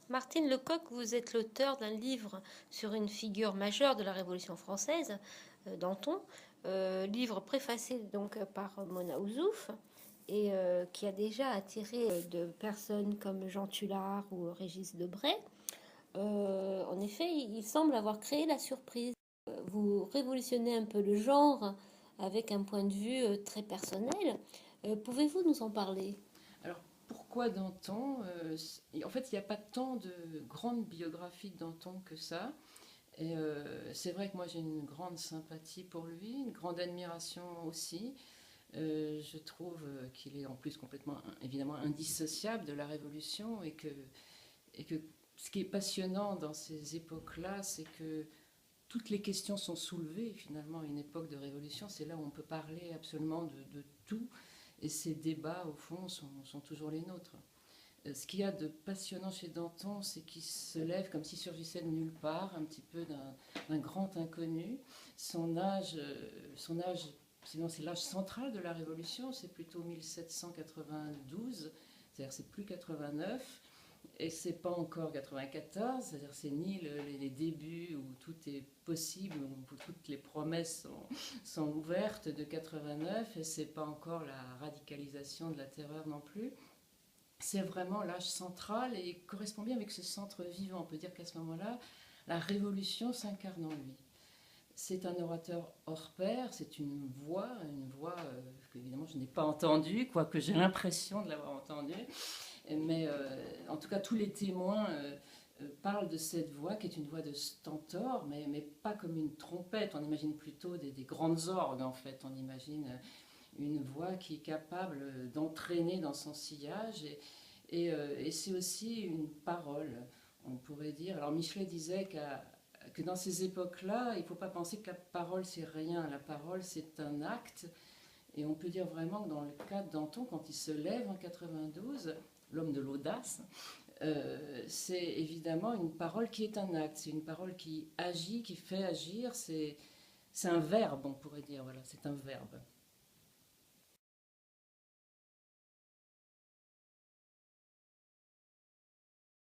Martine Lecoq, vous êtes l'auteur d'un livre sur une figure majeure de la Révolution française, Danton, livre préfacé donc par Mona Ouzouf et qui a déjà attiré de personnes comme Jean Tullard ou Régis Debray. En effet, il semble avoir créé la surprise. Vous révolutionnez un peu le genre avec un point de vue très personnel. Pouvez-vous nous en parler? Alors, pourquoi Danton? En fait, il n'y a pas tant de grandes biographies de Danton que ça. Et c'est vrai que moi j'ai une grande sympathie pour lui, une grande admiration aussi. Je trouve qu'il est en plus complètement, évidemment, indissociable de la Révolution et que ce qui est passionnant dans ces époques-là, c'est que toutes les questions sont soulevées finalement à une époque de Révolution. C'est là où on peut parler absolument de tout. Et ces débats, au fond, sont toujours les nôtres. Ce qu'il y a de passionnant chez Danton, c'est qu'il se lève comme s'il surgissait de nulle part, un petit peu d'un grand inconnu. Son âge sinon c'est l'âge central de la Révolution, c'est plutôt 1792, c'est-à-dire c'est plus 89, et c'est pas encore 94, c'est-à-dire c'est ni les débuts où tout est possible, où toutes les promesses sont ouvertes de 89, et c'est pas encore la radicalisation de la terreur non plus. C'est vraiment l'âge central et il correspond bien avec ce centre vivant. On peut dire qu'à ce moment-là, la révolution s'incarne en lui. C'est un orateur hors pair, c'est une voix que évidemment je n'ai pas entendue, quoique j'ai l'impression de l'avoir entendue. Mais en tout cas, tous les témoins parlent de cette voix qui est une voix de stentor, mais pas comme une trompette. On imagine plutôt des grandes orgues en fait. On imagine une voix qui est capable d'entraîner dans son sillage et c'est aussi une parole, on pourrait dire. Alors Michelet disait que dans ces époques-là, il ne faut pas penser que la parole c'est rien, la parole c'est un acte. Et on peut dire vraiment que dans le cas de Danton, quand il se lève en 92, l'homme de l'audace, c'est évidemment une parole qui est un acte, c'est une parole qui agit, qui fait agir, c'est un verbe, on pourrait dire, voilà, c'est un verbe.